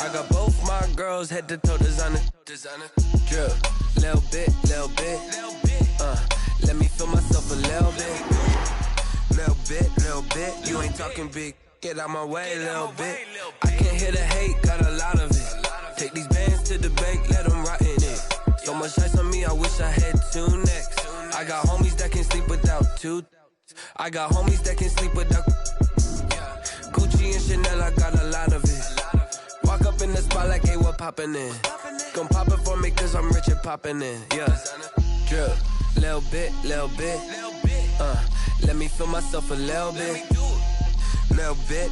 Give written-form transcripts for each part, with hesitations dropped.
I got both my girls head to toe designer. Drip, little bit. Let me feel myself a little bit. You ain't talking big. Get out my way, little bit. I can't hear the hate, got a lot of it. Take these bands to the bank, let them rot in it. So much ice on me, I wish I had two necks. I got homies that can sleep without two. I got homies that can sleep without Gucci and Chanel, I got a lot of it. Walk up in the spot like, hey, what poppin' in? Gon' pop it for me cause I'm rich and poppin' in. Yeah, drip, little bit. Let me feel myself a little bit. Little bit.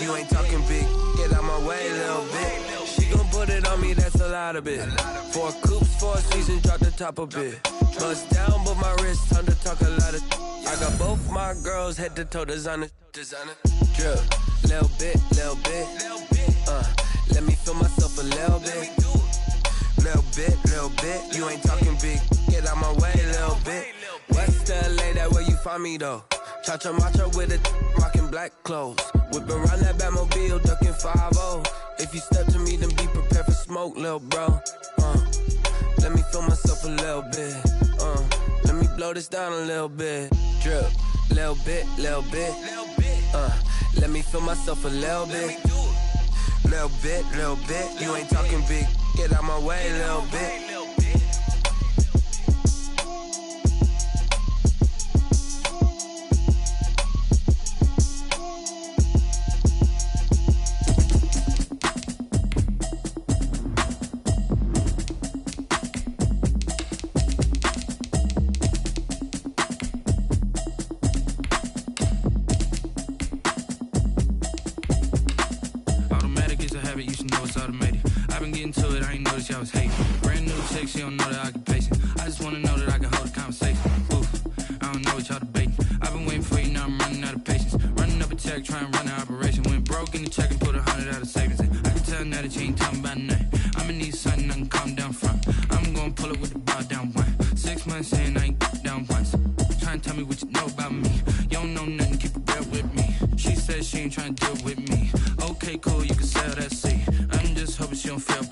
You ain't talking big. Get out my way, little bit. She gon' put it on me, that's a lot of it. 4 coops, 4 seasons, drop the top a bit. Bust down, but my wrist, time to talk a lot of. I got both my girls head to toe designer. Drip, little bit. Let me feel myself a little bit. Little bit. You ain't talking big. Get out my way, little bit. West LA, that where you find me though. Cha-cha matcha with a rockin' black clothes. Whip around that Batmobile, ducking 5-0. If you step to me, then be prepared for smoke, lil' bro. Let me feel myself a little bit. Let me blow this down a little bit. Drip, little bit. Let me feel myself a little bit. Little bit. You ain't talking big. Get out my way, little bit. I was hating. Brand new chick, she don't know the occupation. I just wanna know that I can hold a conversation. Oof, I don't know what y'all debating. I've been waiting for you, now I'm running out of patience. Running up a check, trying to run an operation. Went broke in the check and put 100 out of savings in. I can tell now that you ain't talking about nothing. I'ma need something I can calm down from. I'm gonna pull it with the bar down one. 6 months in, I ain't down once. Trying to tell me what you know about me. You don't know nothing, keep it real with me. She said she ain't trying to deal with me. Okay, cool, you can sell that seed. I'm just hoping she don't feel.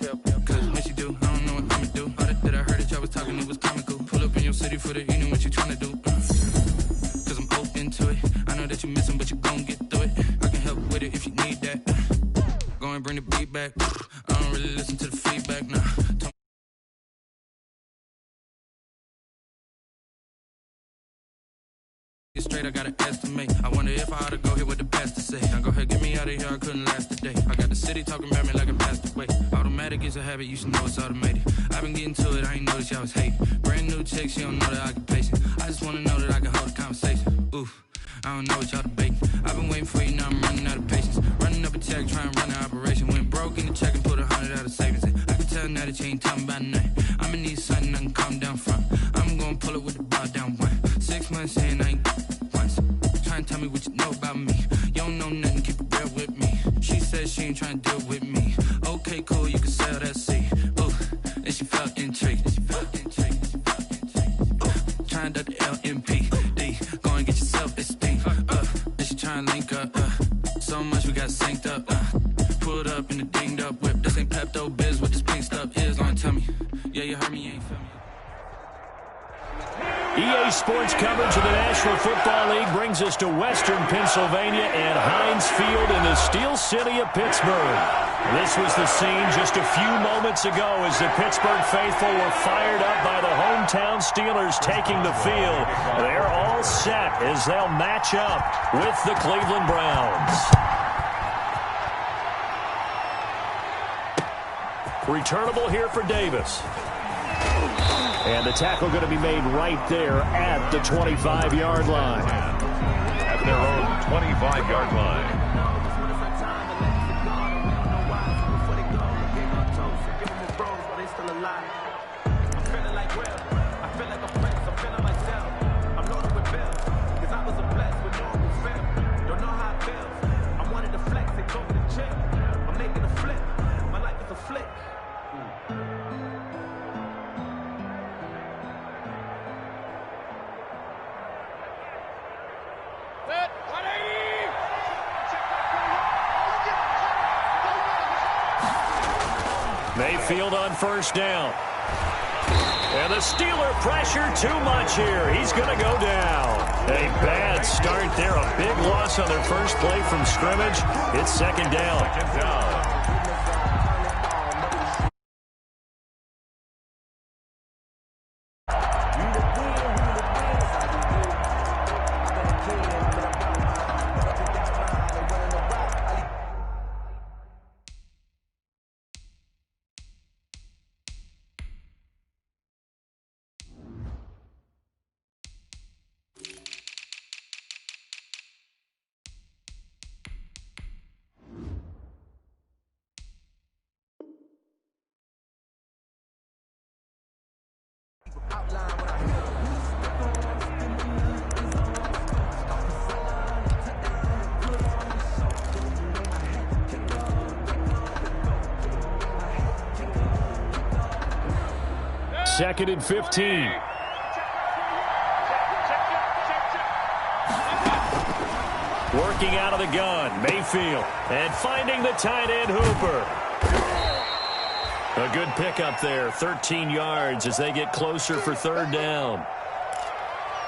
Cause when she do, I don't know what I'ma do. All that I heard that y'all was talking, it was comical. Pull up in your city for the evening, what you tryna do? Cause I'm open to it. I know that you missing, but you gon' get through it. I can help with it if you need that. Go and bring the beat back. I don't really listen to the feedback, nah. Straight, I gotta estimate. I wonder if I ought to go here with the best to say. Now go ahead, get me out of here, I couldn't last a day. I got the city talking about me like I passed away. Automatic is a habit, you should know it's automated. I've been getting to it, I ain't noticed y'all was hating. Brand new chick, she don't know the occupation. I just wanna know that I can hold a conversation. Oof, I don't know what y'all debating. I've been waiting for you, now I'm running out of patience. Running up a check, trying to run an operation. Went broke in the check and put 100 out of savings in. I can tell now that you ain't talking about nothing. I'ma need something I can calm down from. I'm gonna pull it with the bar down one. 6 months in, I ain't once. Trying to tell me what you know about me. You don't know nothing, keep it real with me. She said she ain't trying to deal with me. Okay, cool, you can sell that seed. Ooh, and she felt intrigued. Trying to the LMPD. Go and get yourself esteem. And she trying to link up. So much we got synced up. Pulled up in the dinged up whip. This ain't Pepto Biz, what this pink stuff is. Gonna tell me. Yeah, you heard me, you ain't feel me. EA Sports coverage of the National Football League brings us to Western Pennsylvania and Heinz Field in the Steel City of Pittsburgh. This was the scene just a few moments ago as the Pittsburgh faithful were fired up by the hometown Steelers taking the field. They're all set as they'll match up with the Cleveland Browns. Returnable here for Davis. And the tackle going to be made right there at the 25-yard line. At their own 25-yard line. Mayfield on first down. And the Steeler pressure too much here. He's going to go down. A bad start there. A big loss on their first play from scrimmage. It's second down. Second and 15. Working out of the gun, Mayfield. And finding the tight end, Hooper. A good pickup there, 13 yards as they get closer for third down.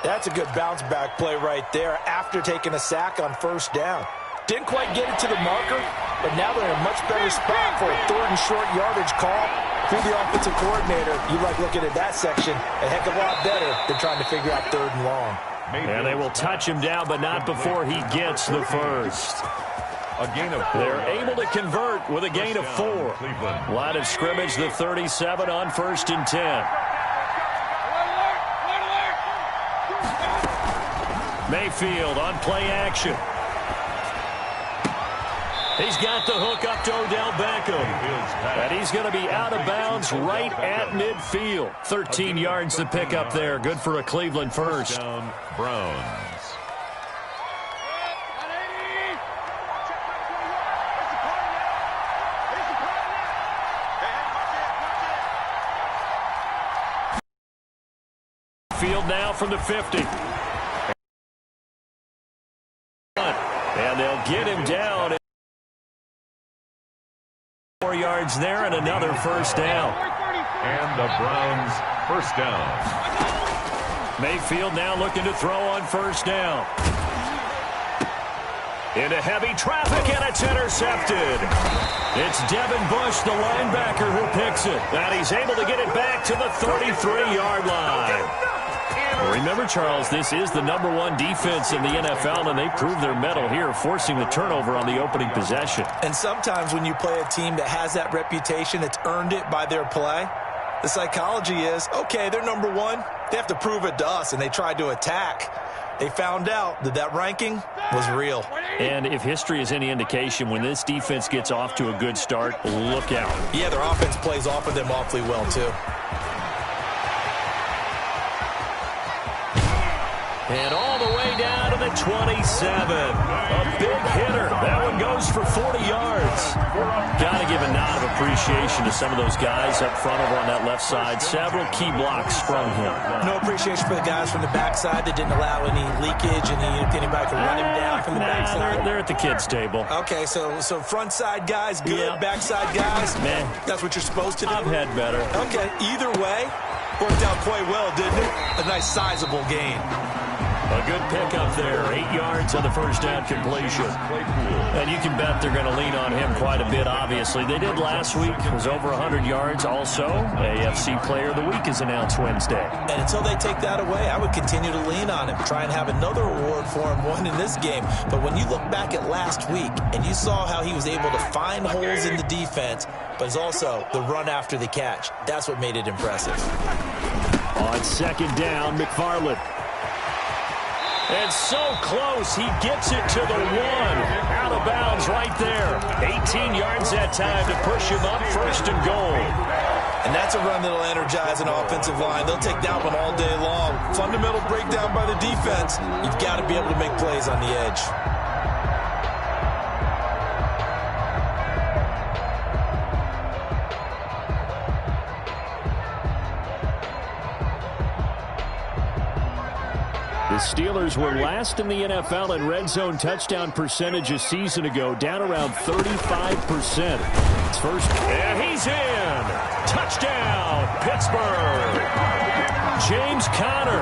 That's a good bounce-back play right there after taking a sack on first down. Didn't quite get it to the marker, but now they're in a much better spot for a third and short yardage call. Through the offensive coordinator, you like looking at that section a heck of a lot better than trying to figure out third and long. And they will touch him down, but not before he gets the first. A gain of 4. They're able to convert with a gain of 4. Line of scrimmage, the 37 on first and 10. Mayfield on play action. He's got the hook up to Odell Beckham. And he's going to be out of bounds right at midfield. 13 yards to pick up there. Good for a Cleveland first. Browns. Field now from the 50. And they'll get him down. 4 yards there and another first down. And the Browns first down. Mayfield now looking to throw on first down. Into heavy traffic, and it's intercepted. It's Devin Bush, the linebacker, who picks it. And he's able to get it back to the 33-yard line. Remember, Charles, this is the #1 defense in the NFL, and they proved their mettle here, forcing the turnover on the opening possession. And sometimes when you play a team that has that reputation, that's earned it by their play, the psychology is, okay, they're #1. They have to prove it to us, and they tried to attack. They found out that that ranking was real. And if history is any indication, when this defense gets off to a good start, look out. Yeah, their offense plays off of them awfully well, too. And all the way down to the 27. A big hitter. That one goes for 40 yards. Got to give a nod of appreciation to some of those guys up front over on that left side. Several key blocks from him. No appreciation for the guys from the backside that didn't allow any leakage and anybody could run him down from the backside. They're at the kids' table. Okay, so front side guys good, yeah. Backside guys, man, that's what you're supposed to do. I've had better. Okay, either way, worked out quite well, didn't it? A nice sizable gain. A good pickup there. 8 yards on the first down completion. And you can bet they're going to lean on him quite a bit, obviously. They did last week. It was over 100 yards. Also, AFC Player of the Week is announced Wednesday. And until they take that away, I would continue to lean on him. Try and have another reward for him, one in this game. But when you look back at last week and you saw how he was able to find holes in the defense, but it's also the run after the catch. That's what made it impressive. On second down, McFarland. And so close, he gets it to the 1. Out of bounds right there. 18 yards that time to push him up, first and goal. And that's a run that'll energize an offensive line. They'll take that one all day long. Fundamental breakdown by the defense. You've got to be able to make plays on the edge. The Steelers were last in the NFL in red zone touchdown percentage a season ago, down around 35%. It's first, and he's in. Touchdown, Pittsburgh. James Conner,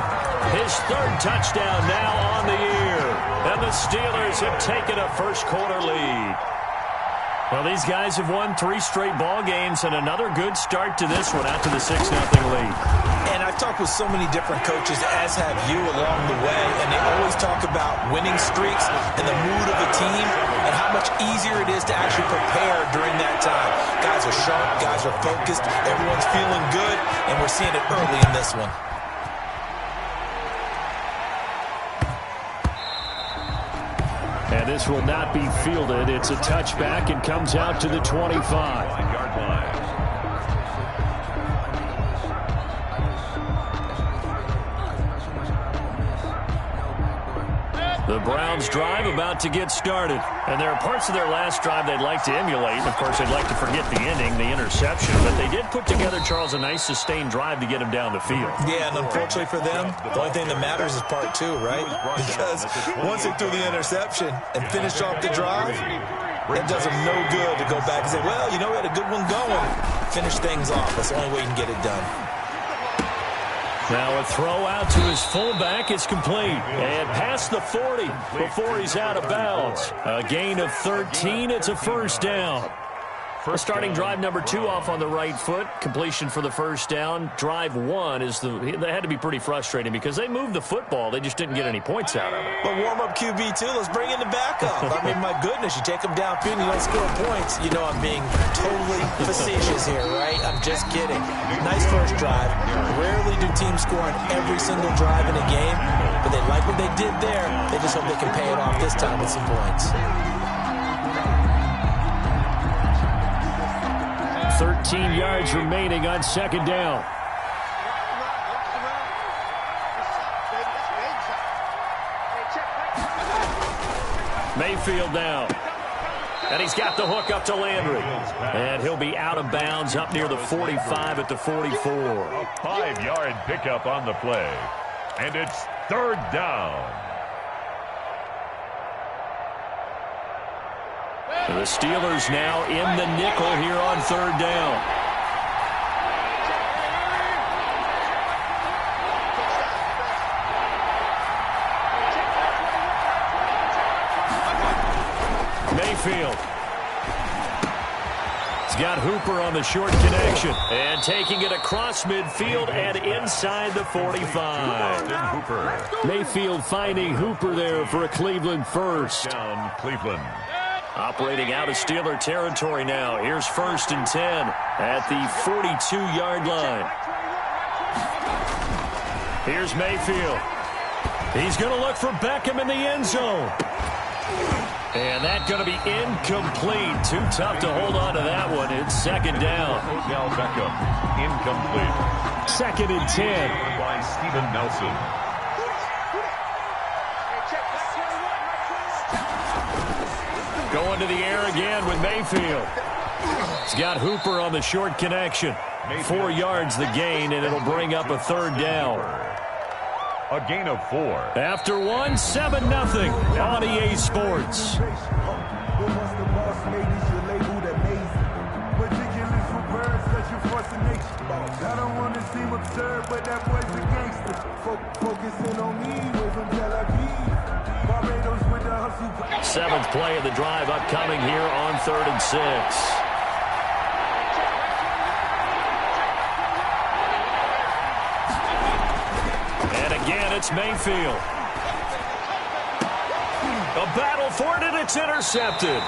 his third touchdown now on the year. And the Steelers have taken a first-quarter lead. Well, these guys have won 3 straight ball games, and another good start to this one out to the 6-0 lead. And I've talked with so many different coaches, as have you, along the way, and they always talk about winning streaks and the mood of a team and how much easier it is to actually prepare during that time. Guys are sharp, guys are focused, everyone's feeling good, and we're seeing it early in this one. And this will not be fielded. It's a touchback and comes out to the 25-yard line. The Browns drive about to get started. And there are parts of their last drive they'd like to emulate. And of course, they'd like to forget the ending, the interception. But they did put together, Charles, a nice sustained drive to get him down the field. Yeah, and unfortunately for them, the only thing that matters is part 2, right? Because once they threw the interception and finished off the drive, it does them no good to go back and say, well, you know, we had a good one going. Finish things off. That's the only way you can get it done. Now a throw out to his fullback is complete. And past the 40 before he's out of bounds. A gain of 13. It's a first down. Starting drive number 2 off on the right foot. Completion for the first down. Drive 1 is that had to be pretty frustrating because they moved the football. They just didn't get any points out of it. But warm-up QB, too. Let's bring in the backup. I mean, my goodness, you take them downfield and you don't score points. You know I'm being totally facetious here, right? I'm just kidding. Nice first drive. Rarely do teams score on every single drive in a game, but they like what they did there. They just hope they can pay it off this time with some points. 13 yards remaining on second down. Mayfield now. And he's got the hook up to Landry. And he'll be out of bounds up near the 45 at the 44. A 5-yard pickup on the play. And it's third down. The Steelers now in the nickel here on third down. Mayfield. He's got Hooper on the short connection. And taking it across midfield and inside the 45. Mayfield finding Hooper there for a Cleveland first. Down Cleveland. Operating out of Steeler territory now. Here's 1st and 10 at the 42-yard line. Here's Mayfield. He's going to look for Beckham in the end zone. And that's going to be incomplete. Too tough to hold on to that one. It's second down. Odell Beckham, incomplete. 2nd and 10. By Steven Nelson. Going to the air again with Mayfield. He's got Hooper on the short connection. 4 yards the gain, and it'll bring up a third down. A gain of 4. After 1, 7-0 on EA Sports. I don't want to seem absurd, but that boy's a gangster. Focusing on me, way from Tel Aviv. Barbados with the hustle. 7th play of the drive upcoming here on 3rd and 6. And again, it's Mayfield. A battle for it, and it's intercepted.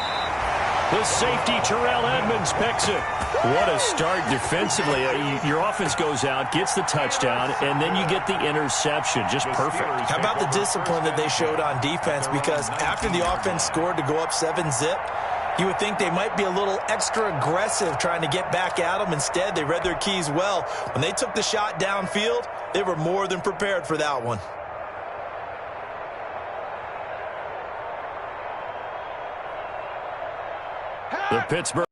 The safety, Terrell Edmonds, picks it. What a start defensively. Your offense goes out, gets the touchdown, and then you get the interception. Just perfect. How about the discipline that they showed on defense? Because after the offense scored to go up 7-zip, you would think they might be a little extra aggressive trying to get back at them. Instead, they read their keys well. When they took the shot downfield, they were more than prepared for that one. The Pittsburgh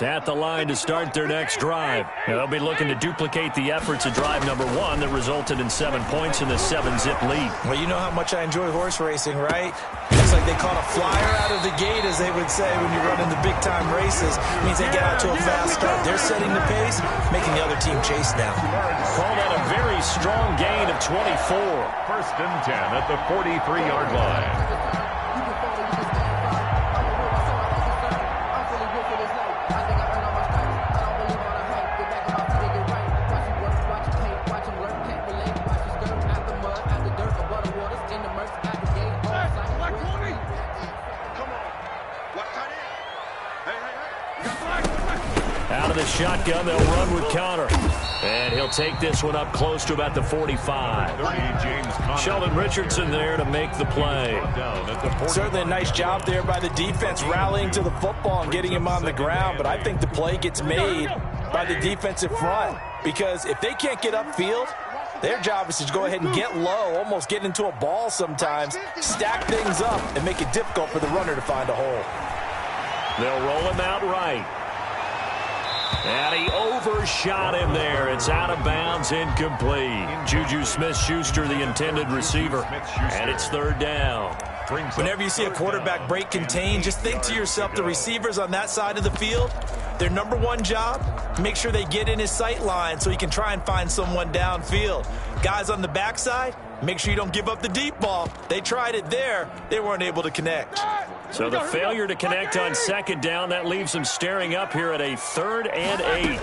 At the line to start their next drive. They'll be looking to duplicate the efforts of drive number 1 that resulted in 7 points in the 7-zip lead. Well, you know how much I enjoy horse racing, right? It's like they caught a flyer out of the gate, as they would say when you run into big-time races. It means they get out to a fast start. They're setting the pace, making the other team chase now. Called out a very strong gain of 24. First and 10 at the 43-yard line. Out of the shotgun, they'll run with Connor. And he'll take this one up close to about the 45. Sheldon Richardson there to make the play. Certainly a nice job there by the defense, rallying to the football and getting him on the ground. But I think the play gets made by the defensive front, because if they can't get upfield, their job is to go ahead and get low, almost get into a ball sometimes, stack things up, and make it difficult for the runner to find a hole. They'll roll him out right. And he overshot him there. It's out of bounds, incomplete. Juju Smith-Schuster, the intended receiver. And it's third down. Whenever you see a quarterback break contain, just think to yourself, the receivers on that side of the field, their number one job, make sure they get in his sight line so he can try and find someone downfield. Guys on the backside, make sure you don't give up the deep ball. They tried it there. They weren't able to connect. So the failure to connect on second down, that leaves them staring up here at a 3rd and 8.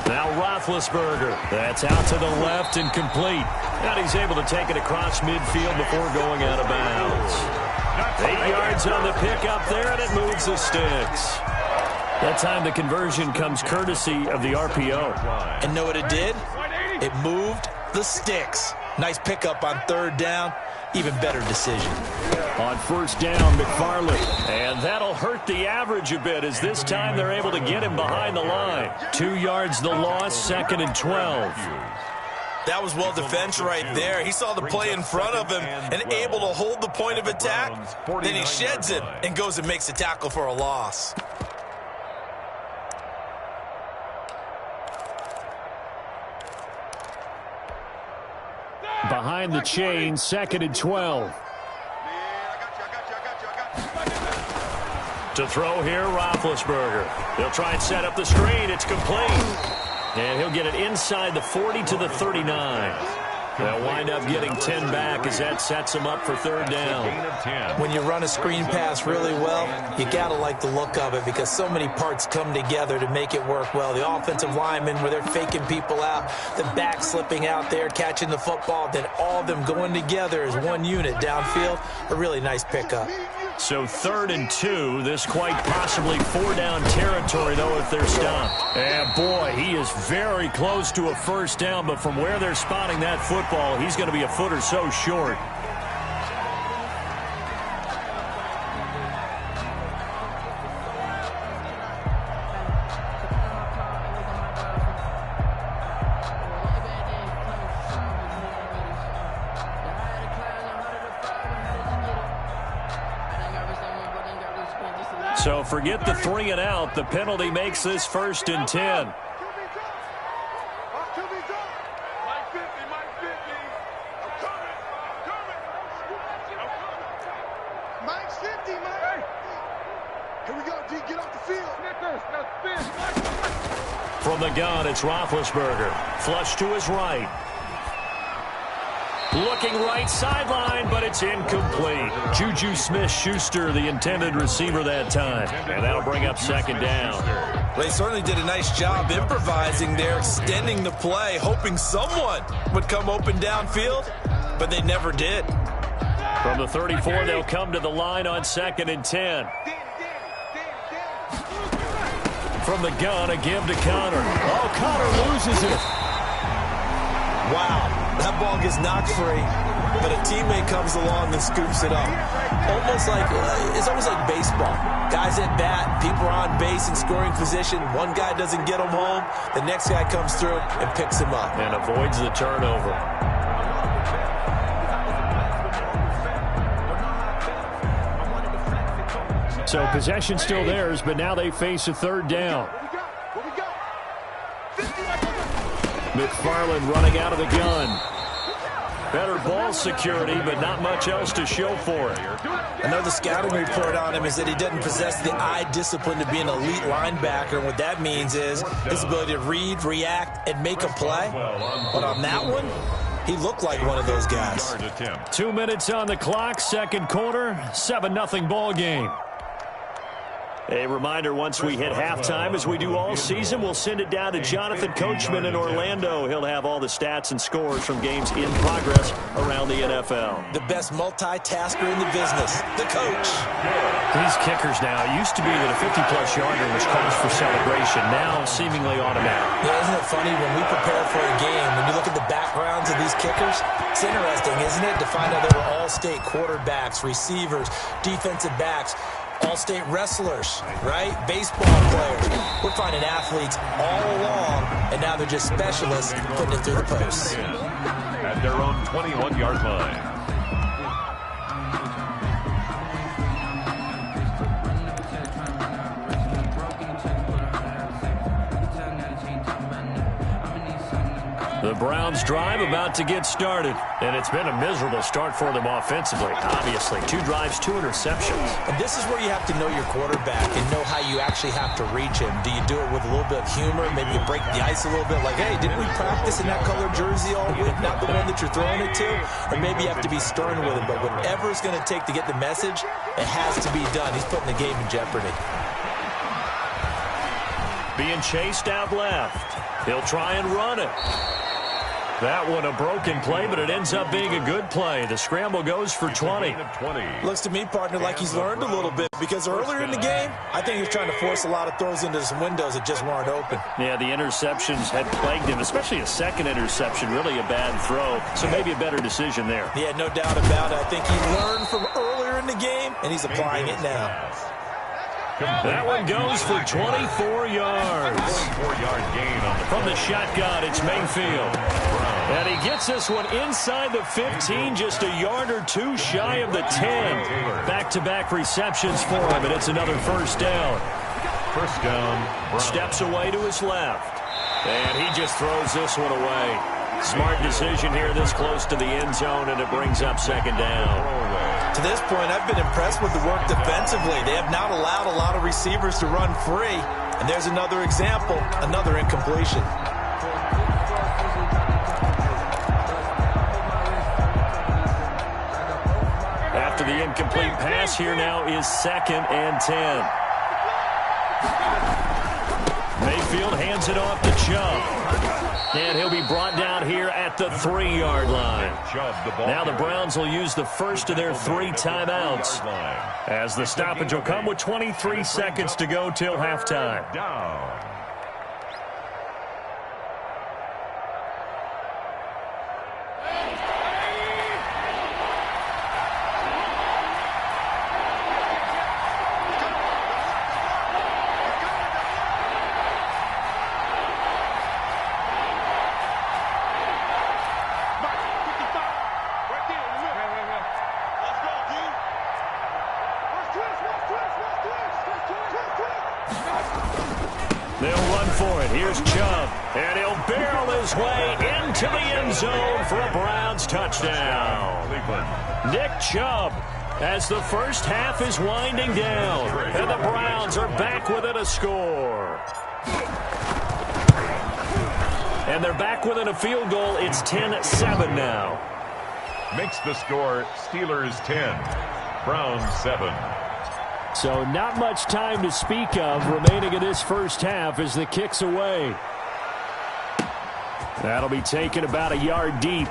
Now Roethlisberger. That's out to the left and complete. And he's able to take it across midfield before going out of bounds. 8 yards on the pickup there, and it moves the sticks. That time the conversion comes courtesy of the RPO. And know what it did? It moved the sticks. Nice pickup on 3rd down. Even better decision. On 1st down, McFarland. And that'll hurt the average a bit, as this time they're able to get him behind the line. 2 yards the loss, 2nd and 12. That was well defense right there. He saw the play in front of him and able to hold the point of attack. Then he sheds it and goes and makes a tackle for a loss. Behind the chain, 2nd and 12. To throw here, Roethlisberger. They'll try and set up the screen. It's complete. And he'll get it inside the 40 to the 39. They'll wind up getting 10 back as that sets him up for 3rd down. When you run a screen pass really well, you got to like the look of it, because so many parts come together to make it work well. The offensive linemen, where they're faking people out, the back slipping out there, catching the football, then all of them going together as one unit downfield. A really nice pickup. So 3rd and 2, this quite possibly 4-down territory, though, if they're stopped. And, boy, he is very close to a 1st down, but from where they're spotting that football, he's going to be a foot or so short. So forget the 3 and out. The penalty makes this 1st and 10. From the gun, it's Roethlisberger. Flush to his right. Looking right sideline, but it's incomplete. Juju Smith-Schuster, the intended receiver that time. And that'll bring up 2nd down. They certainly did a nice job improvising there, extending the play, hoping someone would come open downfield, but they never did. From the 34, they'll come to the line on 2nd and 10. From the gun, a give to Connor. Oh, Connor loses it. Wow. That ball gets knocked free, but a teammate comes along and scoops it up. It's almost like baseball. Guys at bat, people are on base in scoring position. One guy doesn't get him home. The next guy comes through and picks him up. And avoids the turnover. So possession still theirs, but now they face a third down. McFarland running out of the gun. Better ball security, but not much else to show for it. I know the scouting report on him is that he doesn't possess the eye discipline to be an elite linebacker. And what that means is his ability to read, react, and make a play. But on that one, he looked like one of those guys. 2 minutes on the clock, second quarter, 7-0 ball game. A reminder, once we hit halftime, as we do all season, we'll send it down to Jonathan Coachman in Orlando. He'll have all the stats and scores from games in progress around the NFL. The best multitasker in the business, the coach. These kickers now, it used to be that a 50-plus yarder was cause for celebration. Now, seemingly automatic. Yeah, isn't it funny when we prepare for a game, when you look at the backgrounds of these kickers, it's interesting, isn't it, to find out they were all-state quarterbacks, receivers, defensive backs, all-state wrestlers, right? Baseball players. We're finding athletes all along, and now they're just specialists putting it through the posts. At their own 21-yard line. The Browns drive about to get started, and it's been a miserable start for them offensively. Obviously, 2 drives, 2 interceptions. And this is where you have to know your quarterback and know how you actually have to reach him. Do you do it with a little bit of humor? Maybe you break the ice a little bit, like, hey, didn't we practice in that colored jersey all week, not the one that you're throwing it to? Or maybe you have to be stern with him, but whatever it's going to take to get the message, it has to be done. He's putting the game in jeopardy. Being chased out left. He'll try and run it. That one a broken play, but it ends up being a good play. The scramble goes for 20. Looks to me, partner, like he's learned a little bit, because earlier in the game, I think he was trying to force a lot of throws into some windows that just weren't open. Yeah, the interceptions had plagued him, especially a second interception, really a bad throw. So maybe a better decision there. Yeah, no doubt about it. I think he learned from earlier in the game, and he's applying it now. That one goes for 24 yards. 4-yard gain on the From the shotgun, it's Mayfield. And he gets this one inside the 15, just a yard or 2 shy of the 10. Back-to-back receptions for him, and it's another first down. First down. Steps away to his left. And he just throws this one away. Smart decision here this close to the end zone, and it brings up second down. To this point, I've been impressed with the work defensively. They have not allowed a lot of receivers to run free. And there's another example, another incompletion. After the incomplete pass, here now is 2nd and 10. Mayfield hands it off to Chubb. And he'll be brought down here at the 3-yard line. Now the Browns will use the first of their 3 timeouts, as the stoppage will come with 23 seconds to go till halftime. They'll run for it. Here's Chubb. And he'll barrel his way into the end zone for a Browns touchdown. Nick Chubb, as the first half is winding down. And the Browns are back within a score. And they're back within a field goal. It's 10-7 now. Makes the score Steelers 10, Browns 7. So not much time to speak of remaining in this first half as the kick's away. That'll be taken about a yard deep.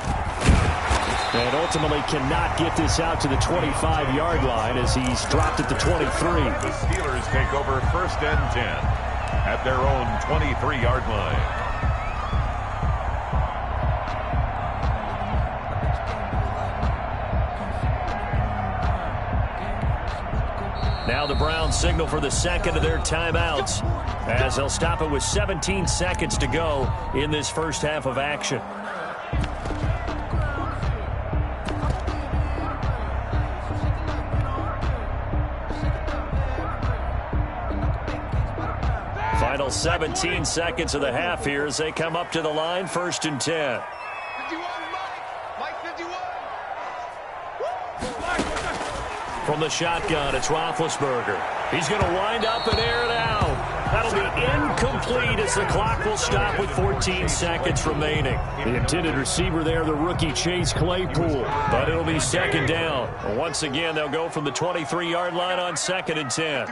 And ultimately cannot get this out to the 25-yard line as he's dropped at the 23. The Steelers take over 1st and 10 at their own 23-yard line. Now the Browns signal for the second of their timeouts, as they'll stop it with 17 seconds to go in this first half of action. Final 17 seconds of the half here as they come up to the line, 1st and 10. 51, Mike 51. From the shotgun, it's Roethlisberger. He's going to wind up and air it out. That'll be incomplete as the clock will stop with 14 seconds remaining. The intended receiver there, the rookie Chase Claypool. But it'll be 2nd down. Once again, they'll go from the 23-yard line on 2nd and 10.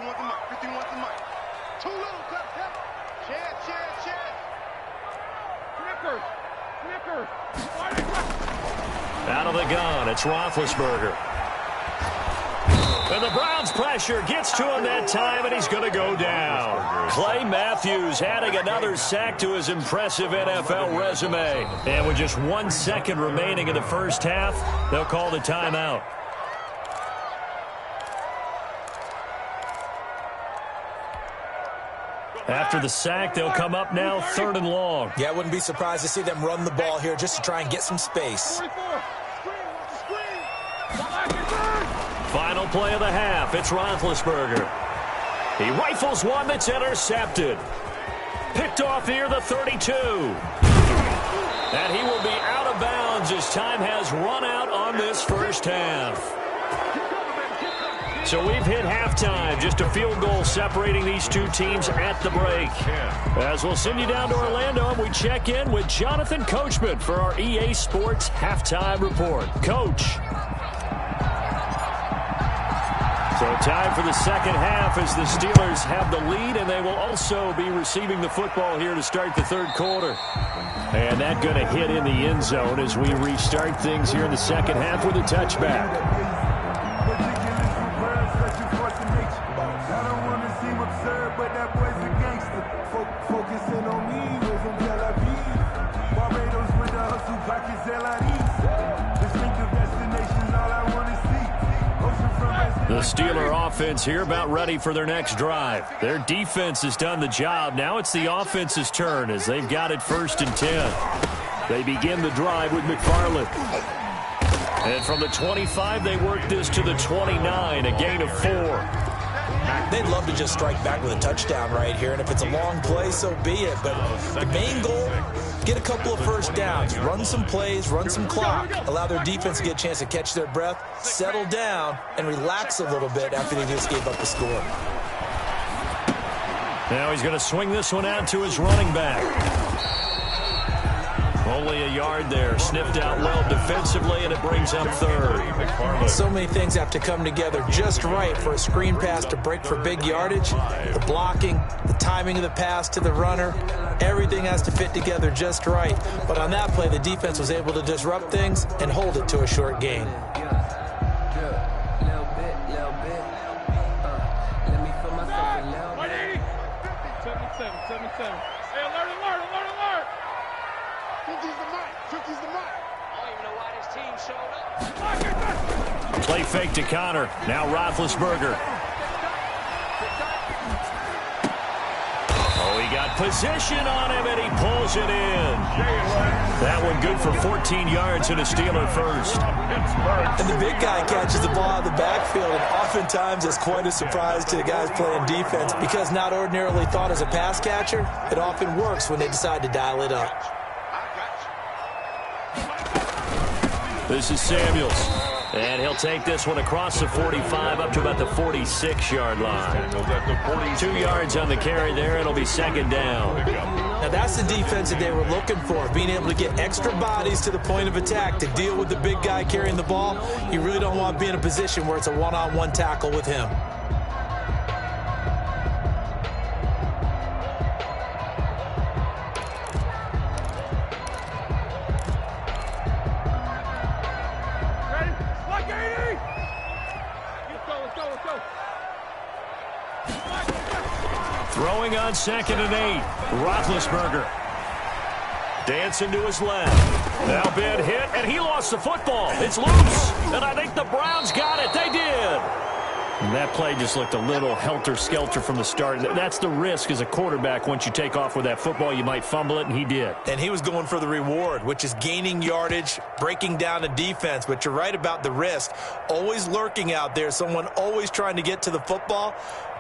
Out of the gun, it's Roethlisberger. And the Browns' pressure gets to him that time, and he's going to go down. Clay Matthews adding another sack to his impressive NFL resume. And with just 1 second remaining in the first half, they'll call the timeout. After the sack, they'll come up now 3rd and long. Yeah, I wouldn't be surprised to see them run the ball here just to try and get some space. Final play of the half, it's Roethlisberger. He rifles one that's intercepted. Picked off near the 32. And he will be out of bounds as time has run out on this first half. So we've hit halftime, just a field goal separating these two teams at the break. As we'll send you down to Orlando, and we check in with Jonathan Coachman for our EA Sports Halftime Report. Coach. So time for the second half as the Steelers have the lead, and they will also be receiving the football here to start the 3rd quarter. And that going to hit in the end zone as we restart things here in the second half with a touchback. The Steeler offense here about ready for their next drive. Their defense has done the job. Now it's the offense's turn as they've got it 1st and 10. They begin the drive with McFarland. And from the 25, they work this to the 29, a gain of 4. They'd love to just strike back with a touchdown right here, and if it's a long play, so be it. But the main goal, get a couple of first downs, run some plays, run some clock, allow their defense to get a chance to catch their breath, settle down, and relax a little bit after they just gave up the score. Now he's going to swing this one out to his running back. Only a yard there, sniffed out well defensively, and it brings up 3rd. So many things have to come together just right for a screen pass to break for big yardage. The blocking, the timing of the pass to the runner, everything has to fit together just right. But on that play, the defense was able to disrupt things and hold it to a short gain. Play fake to Connor. Now Roethlisberger. Oh, he got position on him, and he pulls it in. That one good for 14 yards and a Steeler first. And the big guy catches the ball out of the backfield, and oftentimes it's quite a surprise to the guys playing defense because not ordinarily thought as a pass catcher, it often works when they decide to dial it up. This is Samuels. And he'll take this one across the 45 up to about the 46-yard line. 2 yards on the carry there. It'll be 2nd down. Now that's the defense that they were looking for, being able to get extra bodies to the point of attack to deal with the big guy carrying the ball. You really don't want to be in a position where it's a one-on-one tackle with him. Throwing on 2nd and 8. Roethlisberger. Dancing to his left. Now big hit, and he lost the football. It's loose, and I think the Browns got it. They did. And that play just looked a little helter-skelter from the start. That's the risk as a quarterback. Once you take off with that football, you might fumble it, and he did. And he was going for the reward, which is gaining yardage, breaking down a defense. But you're right about the risk. Always lurking out there, someone always trying to get to the football.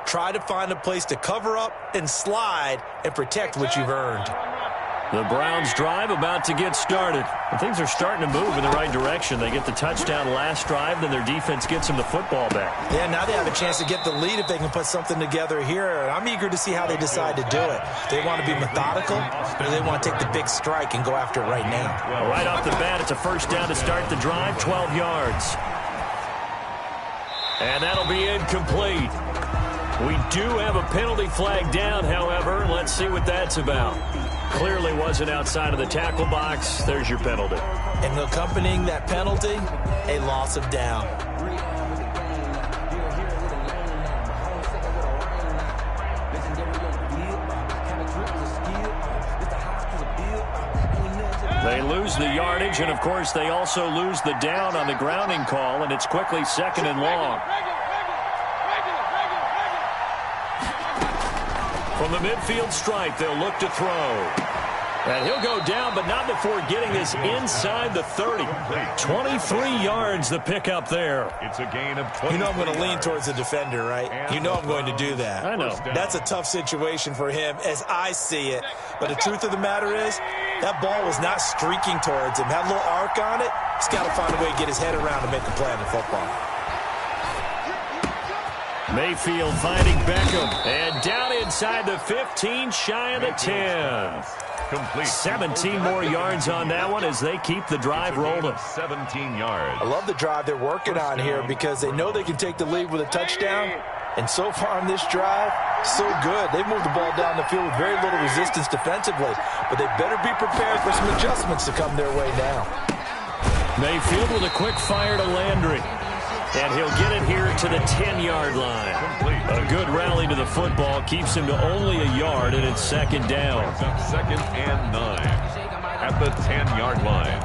Try to find a place to cover up and slide and protect what you've earned. The Browns drive about to get started. And things are starting to move in the right direction. They get the touchdown last drive, then their defense gets them the football back. Yeah, now they have a chance to get the lead if they can put something together here. And I'm eager to see how they decide to do it. They want to be methodical, or they want to take the big strike and go after it right now. Well, right off the bat, it's a first down to start the drive, 12 yards. And that'll be incomplete. We do have a penalty flag down, however. Let's see what that's about. Clearly wasn't outside of the tackle box. There's your penalty. And accompanying that penalty, a loss of down. They lose the yardage, and, of course, they also lose the down on the grounding call, and it's quickly second and long. From the midfield stripe, they'll look to throw. And he'll go down, but not before getting this inside the 30. 23 yards the pickup there. It's a gain of 20. You know I'm going to lean towards the defender, right? You know I'm going to do that. I know. That's a tough situation for him as I see it. But the truth of the matter is, that ball was not streaking towards him. Had a little arc on it. He's got to find a way to get his head around to make a play on the football. Mayfield finding Beckham. And down inside the 15, shy of the 10. Complete. 17 more yards on that one as they keep the drive rolling. 17 yards. I love the drive they're working on here because they know they can take the lead with a touchdown. And so far on this drive, so good. They've moved the ball down the field with very little resistance defensively. But they better be prepared for some adjustments to come their way now. Mayfield with a quick fire to Landry. And he'll get it here to the 10-yard line. A good rally to the football keeps him to only a yard, and it's second down. Second and 9 at the 10-yard line.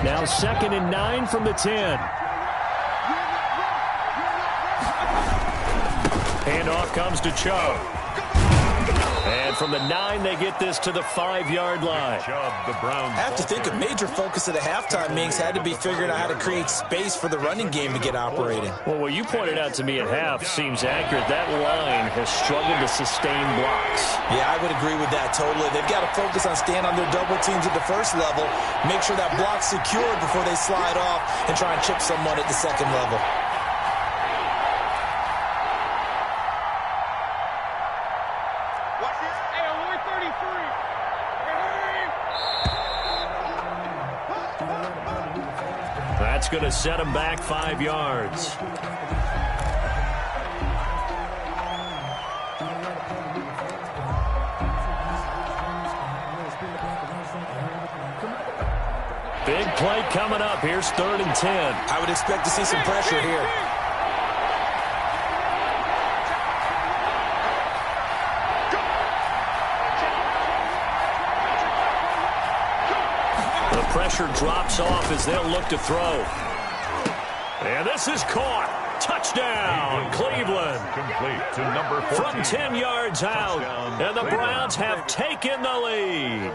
Now second and 9 from the 10. Handoff comes to Chubb. And from the 9, they get this to the 5-yard line. I have to think a major focus of the halftime meetings had to be figuring out how to create space for the running game to get operating. Well, what you pointed out to me at half seems accurate. That line has struggled to sustain blocks. Yeah, I would agree with that totally. They've got to focus on staying on their double teams at the first level, make sure that block's secured before they slide off and try and chip someone at the second level. That's going to set him back 5 yards. Big play coming up. Here's 3rd and 10. I would expect to see some pressure here. Pressure drops off as they'll look to throw. And this is caught. Touchdown, Cleveland. Complete to number 14. From 10 yards out, and the Browns have taken the lead.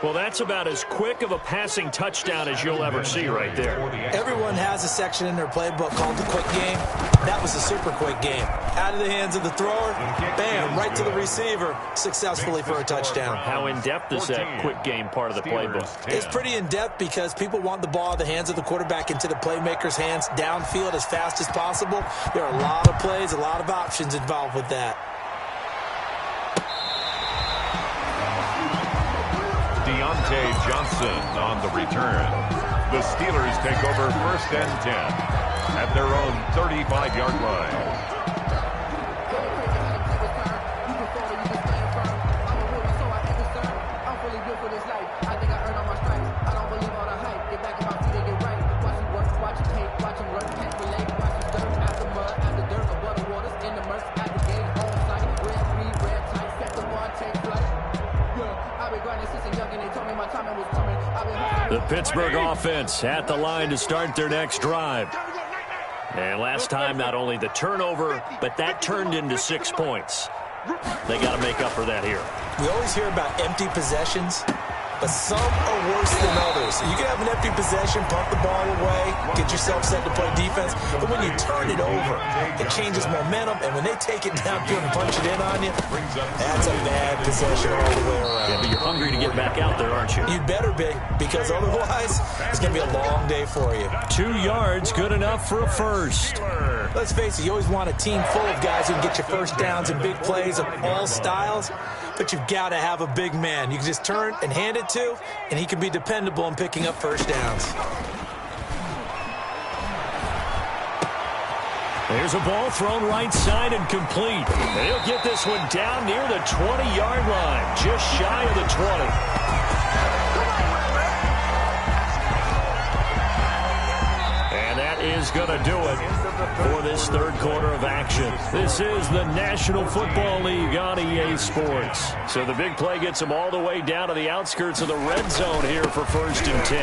Well, that's about as quick of a passing touchdown as you'll ever see right there. Everyone has a section in their playbook called the quick game. That was a super quick game. Out of the hands of the thrower, bam, right to the receiver, successfully for a touchdown. How in-depth is that quick game part of the playbook? It's pretty in-depth because people want the ball in the hands of the quarterback into the playmaker's hands downfield as fast as possible. There are a lot of plays, a lot of options involved with that. Deontay Johnson on the return. The Steelers take over 1st and 10 at their own 35-yard line. The Pittsburgh offense at the line to start their next drive. And last time, not only the turnover, but that turned into 6 points. They got to make up for that here. We always hear about empty possessions, but some are worse than others. You can have an empty possession, pump the ball away, get yourself set to play defense, but when you turn it over, it changes momentum, and when they take it down to and punch it in on you, that's a bad possession all the way around. Yeah, but you're hungry to get back out there, aren't you? You'd better be, because otherwise, it's going to be a long day for you. 2 yards, good enough for a first. Let's face it, you always want a team full of guys who can get you first downs and big plays of all styles, but you've got to have a big man. You can just turn and hand it to, and he can be dependable in picking up first downs. There's a ball thrown right side and complete. They'll get this one down near the 20-yard line, just shy of the 20. And that is going to do it for this third quarter of action. This is the National Football League on EA Sports. So the big play gets them all the way down to the outskirts of the red zone here for 1st and 10.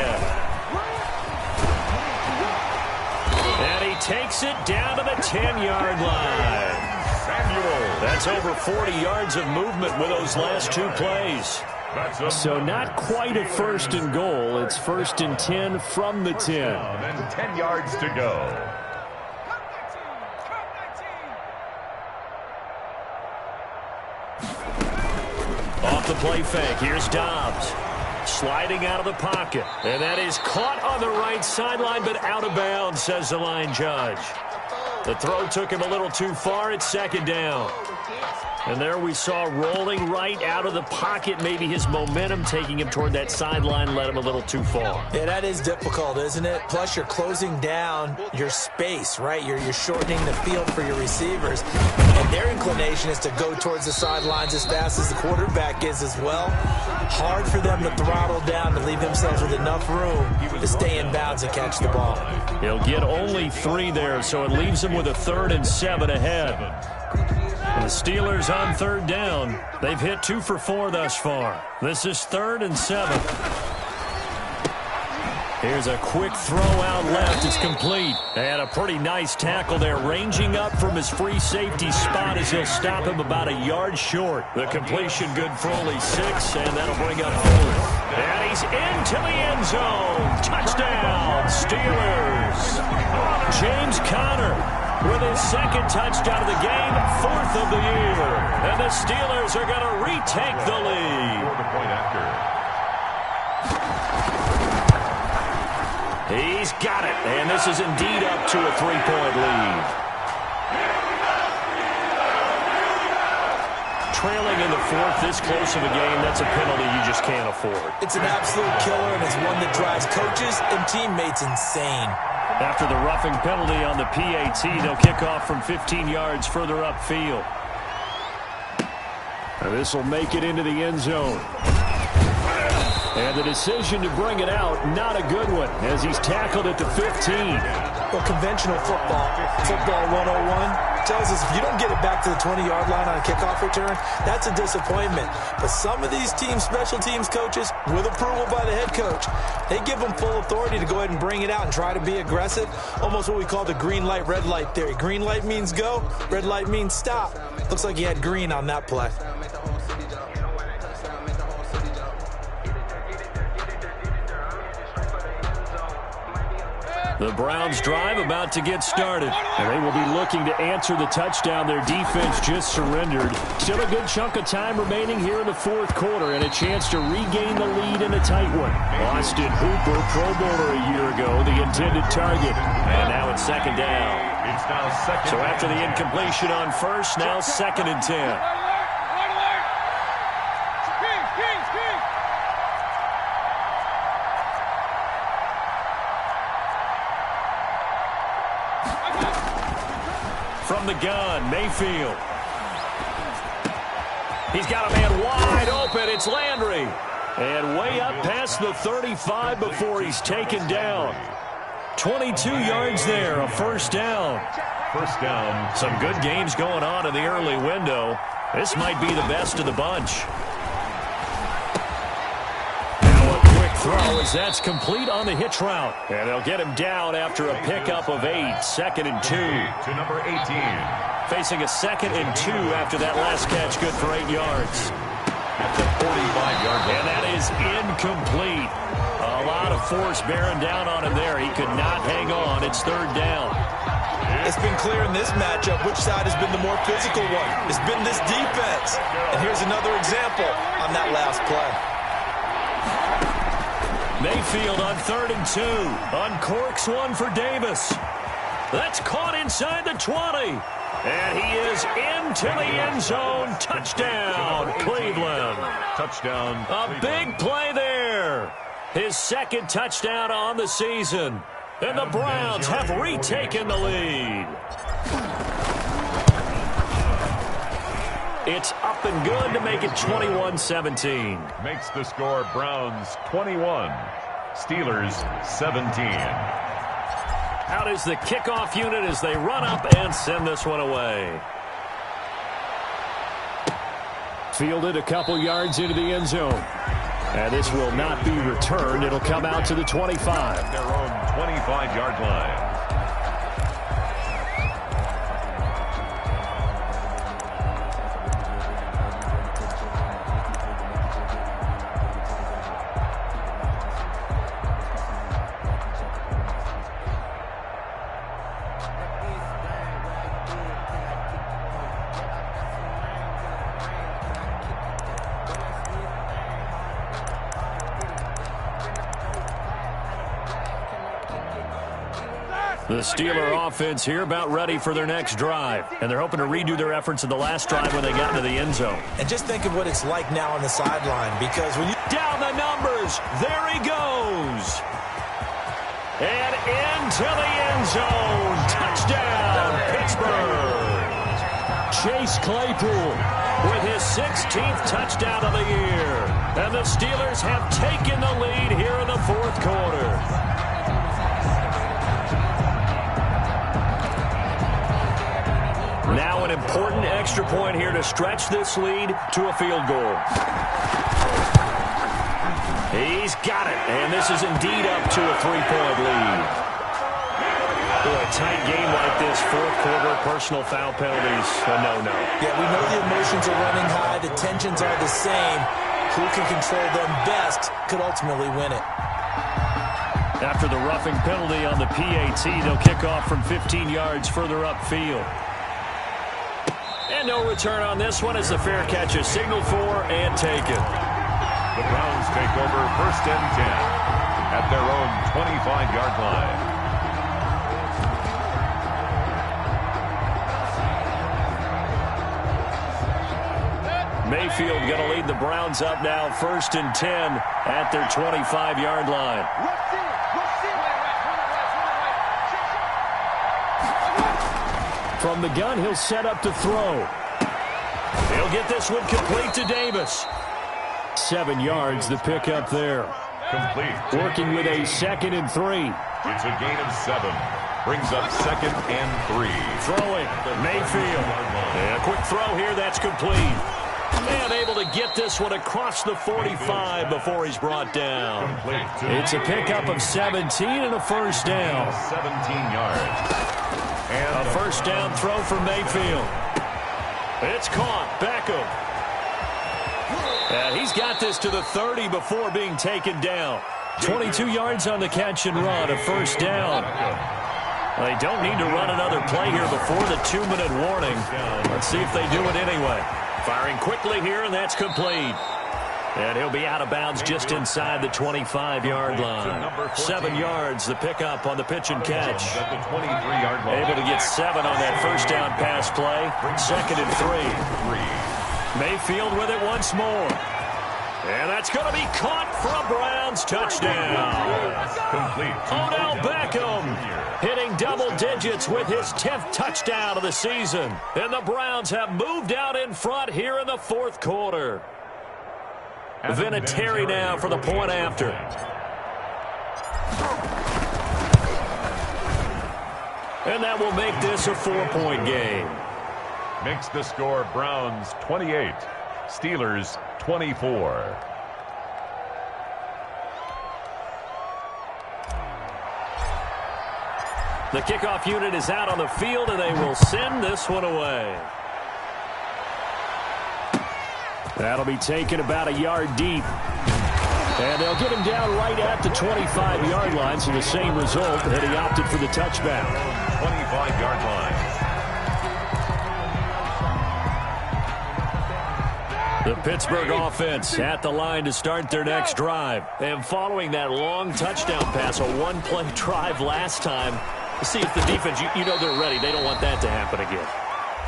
And he takes it down to the 10-yard line. That's over 40 yards of movement with those last 2 plays. So not quite a 1st and goal. It's 1st and 10 from the 10. And 10 yards to go. Off the play fake. Here's Dobbs. Sliding out of the pocket. And that is caught on the right sideline, but out of bounds, says the line judge. The throw took him a little too far. It's 2nd down. And there we saw rolling right out of the pocket. Maybe his momentum taking him toward that sideline led him a little too far. Yeah, that is difficult, isn't it? Plus, you're closing down your space, right? You're shortening the field for your receivers. And their inclination is to go towards the sidelines as fast as the quarterback is as well. Hard for them to throttle down to leave themselves with enough room to stay in bounds and catch the ball. He'll get only 3 there, so it leaves him with a 3rd and 7 ahead. The Steelers on 3rd down. They've hit 2 for 4 thus far. This is 3rd and 7. Here's a quick throw out left. It's complete. And a pretty nice tackle there, ranging up from his free safety spot as he'll stop him about a yard short. The completion good for only 6, and that'll bring up 4th. And he's into the end zone. Touchdown, Steelers. James Conner with his 2nd touchdown of the game, 4th of the year. And the Steelers are going to retake the lead. He's got it, and this is indeed up to a 3-point lead. Trailing in the 4th, this close of a game, that's a penalty you just can't afford. It's an absolute killer, and it's one that drives coaches and teammates insane. After the roughing penalty on the PAT, they'll kick off from 15 yards further upfield. And this will make it into the end zone. And the decision to bring it out, not a good one, as he's tackled at the 15. Well, conventional football 101, tells us if you don't get it back to the 20-yard line on a kickoff return, that's a disappointment. But some of these special teams coaches, with approval by the head coach, they give them full authority to go ahead and bring it out and try to be aggressive, almost what we call the green light, red light theory. Green light means go, red light means stop. Looks like he had green on that play. The Browns drive about to get started, and they will be looking to answer the touchdown their defense just surrendered. Still a good chunk of time remaining here in the 4th quarter, and a chance to regain the lead in a tight one. Austin Hooper, Pro Bowler a year ago, the intended target, and now it's 2nd down. So after the incompletion on 1st, now 2nd and 10. From the gun, Mayfield. He's got a man wide open. It's Landry. And way up past the 35 before he's taken down. 22 yards there, a 1st down. First down. Some good games going on in the early window. This might be the best of the bunch. Throw as that's complete on the hitch route. And they'll get him down after a pickup of 8. 2nd and 2. To number 18. facing a 2nd and 2 after that last catch, good for 8 yards. At the 45-yard line. And that is incomplete. A lot of force bearing down on him there. He could not hang on. It's 3rd down. It's been clear in this matchup which side has been the more physical one. It's been this defense. And here's another example on that last play. Mayfield on 3rd and 2. Uncorks one for Davis. That's caught inside the 20. And he is into the end zone. Touchdown, Cleveland. Touchdown, A big play there. His 2nd touchdown on the season. And the Browns have retaken the lead. It's up and good to make it 21-17. Makes the score Browns 21, Steelers 17. Out is the kickoff unit as they run up and send this one away. Fielded a couple yards into the end zone. And this will not be returned. It'll come out to the 25. Their own 25-yard line. The Steeler offense here about ready for their next drive. And they're hoping to redo their efforts in the last drive when they got into the end zone. And just think of what it's like now on the sideline, because when you... Down the numbers. There he goes. And into the end zone. Touchdown, Pittsburgh. Chase Claypool with his 16th touchdown of the year. And the Steelers have taken the lead here in the 4th quarter. Now an important extra point here to stretch this lead to a field goal. He's got it, and this is indeed up to a 3-point lead. A tight game like this, 4th quarter, personal foul penalties, a no-no. Yeah, we know the emotions are running high, the tensions are the same. Who can control them best could ultimately win it. After the roughing penalty on the PAT, they'll kick off from 15 yards further upfield. And no return on this one as the fair catch is signaled for and taken. The Browns take over 1st and 10 at their own 25-yard line. Mayfield going to lead the Browns up now 1st and 10 at their 25-yard line. From the gun, he'll set up to throw. He'll get this one complete to Davis. 7 yards, the pickup there. Complete. Working with a 2nd and 3. It's a gain of 7. Brings up 2nd and 3. Throwing, Mayfield. And a quick throw here, that's complete. And able to get this one across the 45 before he's brought down. It's a pickup of 17 and a 1st down. 17 yards. And a 1st down throw for Mayfield. It's caught. Beckham. And he's got this to the 30 before being taken down. 22 yards on the catch and run, a 1st down. They don't need to run another play here before the 2-minute warning. Let's see if they do it anyway. Firing quickly here, and that's complete. And he'll be out of bounds just inside the 25-yard line. 7 yards, the pickup on the pitch and catch. Able to get 7 on that 1st down pass play. 2nd and 3. Mayfield with it once more. And that's going to be caught for a Browns touchdown. Odell Beckham hitting double digits with his 10th touchdown of the season. And the Browns have moved out in front here in the 4th quarter. Vinatieri now for the point after. And that will make this a 4-point game. Makes the score Browns 28, Steelers 24. The kickoff unit is out on the field, and they will send this one away. That'll be taken about a yard deep. And they'll get him down right at the 25-yard line, so the same result that he opted for the touchback. 25-yard line. The Pittsburgh offense at the line to start their next drive. And following that long touchdown pass, a one-play drive last time, see if the defense, you know they're ready. They don't want that to happen again.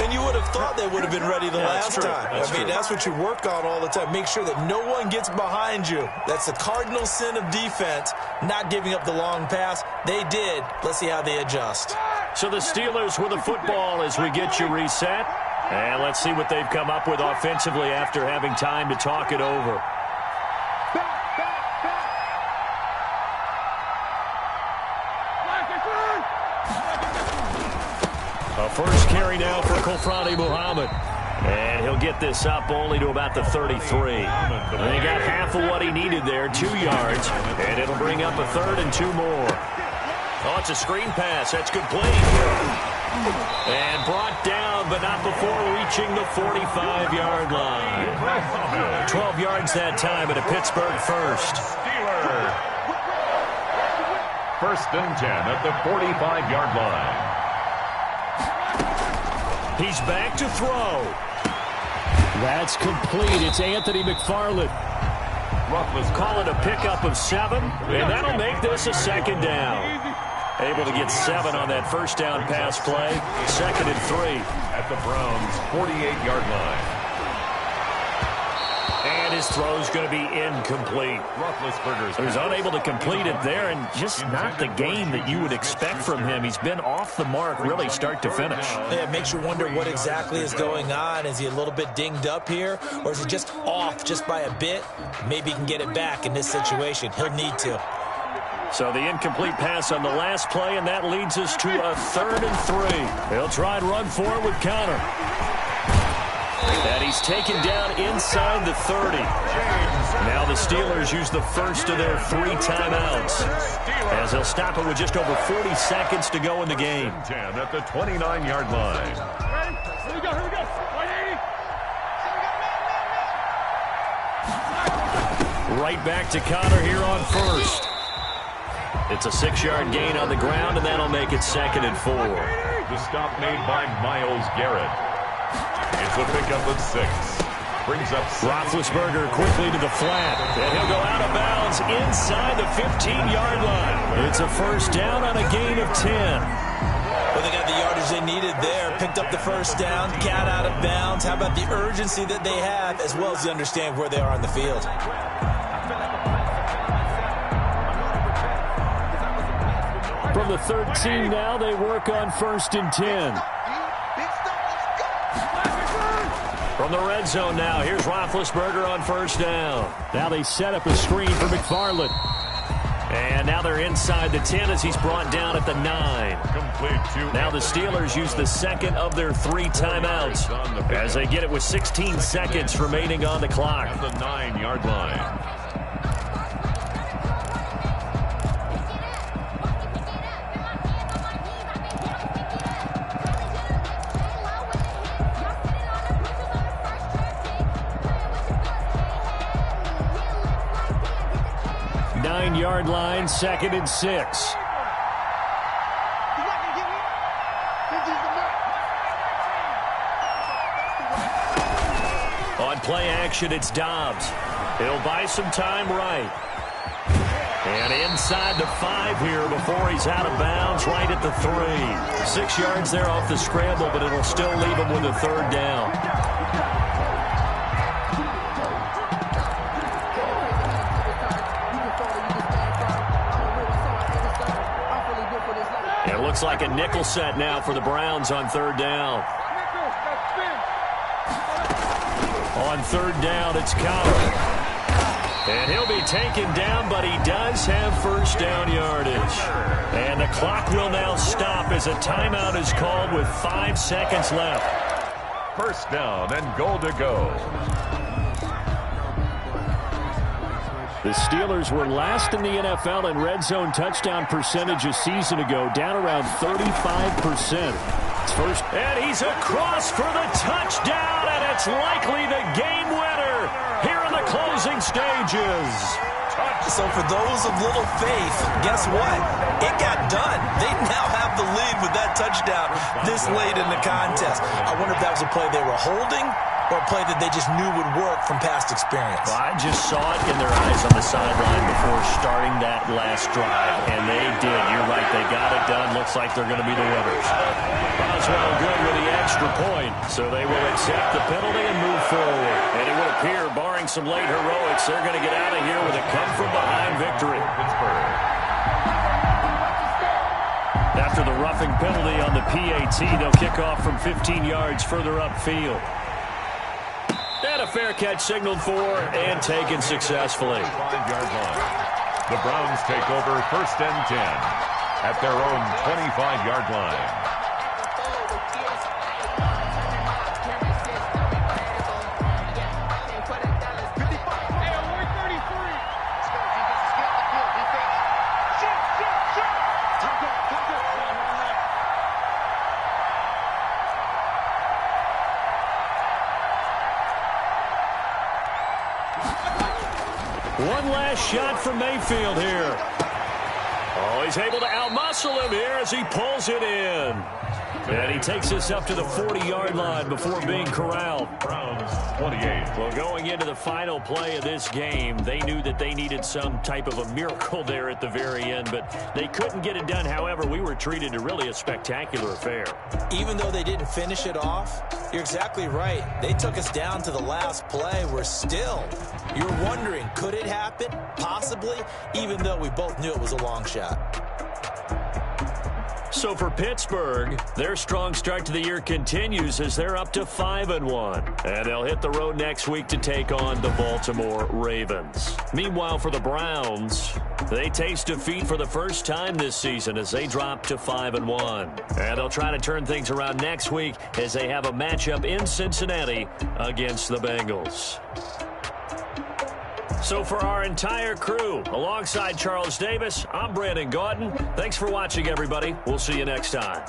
And you would have thought they would have been ready the last time. That's what you work on all the time. Make sure that no one gets behind you. That's the cardinal sin of defense, not giving up the long pass. They did. Let's see how they adjust. So the Steelers with the football as we get you reset. And let's see what they've come up with offensively after having time to talk it over. A first carry now for Kofrani Muhammad. And he'll get this up only to about the 33. And he got half of what he needed there, 2 yards. And it'll bring up a 3rd and 2 more. Oh, it's a screen pass. That's complete. And brought down, but not before reaching the 45-yard line. 12 yards that time at a Pittsburgh first. Steelers. 1st and 10 at the 45-yard line. He's back to throw. That's complete. It's Anthony McFarland. Call it a pickup of 7, and that'll make this a 2nd down. Able to get 7 on that first down pass play. 2nd and 3. At the Browns' 48-yard line. And his throw's going to be incomplete. He was unable to complete it there, and just not the game that you would expect from him. He's been off the mark really start to finish. Yeah, it makes you wonder what exactly is going on. Is he a little bit dinged up here, or is he just off just by a bit? Maybe he can get it back in this situation. He'll need to. So the incomplete pass on the last play, and that leads us to a 3rd and 3. They'll try and run for it with Connor. And he's taken down inside the 30. Now the Steelers use the first of their 3 timeouts, as they'll stop it with just over 40 seconds to go in the game. 10 at the 29-yard line. Here we go. 180. Right back to Connor here on first. It's a 6-yard gain on the ground, and that'll make it 2nd and 4. The stop made by Myles Garrett. It's a pickup of 6. Brings up 6. Roethlisberger quickly to the flat, and he'll go out of bounds inside the 15-yard line. It's a first down on a gain of 10. Well, they got the yardage they needed there. Picked up the first down, got out of bounds. How about the urgency that they have, as well as they understand where they are on the field? From the 13 now, they work on 1st and 10. From the red zone now, here's Roethlisberger on 1st down. Now they set up a screen for McFarland. And now they're inside the 10 as he's brought down at the 9. Now the Steelers use the 2nd of their 3 timeouts as they get it with 16 seconds remaining on the clock. At the 9-yard line. Yard line, 2nd and 6. On play action, it's Dobbs. He'll buy some time right. And inside the 5 here before he's out of bounds, right at the 3. 6 yards there off the scramble, but it'll still leave him with a 3rd down. Looks like a nickel set now for the Browns on 3rd down. On 3rd down, it's Connor. And he'll be taken down, but he does have first down yardage. And the clock will now stop as a timeout is called with 5 seconds left. First down and goal to go. The Steelers were last in the NFL in red zone touchdown percentage a season ago, down around 35%. It's first, and he's across for the touchdown, and it's likely the game winner here in the closing stages. So for those of little faith, guess what? It got done. They now have the lead with that touchdown this late in the contest. I wonder if that was a play they were holding or a play that they just knew would work from past experience. Well, I just saw it in their eyes on the sideline before starting that last drive, and they did. You're right. They got it done. Looks like they're going to be the winners. Boswell good with the extra point, so they will accept the penalty and move forward. And it would appear, barring some late heroics, they're going to get out of here with a come-from-behind victory. After the roughing penalty on the PAT, they'll kick off from 15 yards further upfield. And a fair catch signaled for and taken successfully. 5-yard line. The Browns take over first and 10 at their own 25-yard line. One last shot from Mayfield here. Oh, he's able to outmuscle him here as he pulls it in. And he takes us up to the 40-yard line before being corralled. Browns 28. Well, going into the final play of this game, they knew that they needed some type of a miracle there at the very end, but they couldn't get it done. However, we were treated to really a spectacular affair. Even though they didn't finish it off, you're exactly right. They took us down to the last play. You're wondering, could it happen? Possibly, even though we both knew it was a long shot. So for Pittsburgh, their strong start to the year continues as they're up to 5-1. And they'll hit the road next week to take on the Baltimore Ravens. Meanwhile, for the Browns, they taste defeat for the first time this season as they drop to 5-1. And they'll try to turn things around next week as they have a matchup in Cincinnati against the Bengals. So for our entire crew, alongside Charles Davis, I'm Brandon Gaudin. Thanks for watching, everybody. We'll see you next time.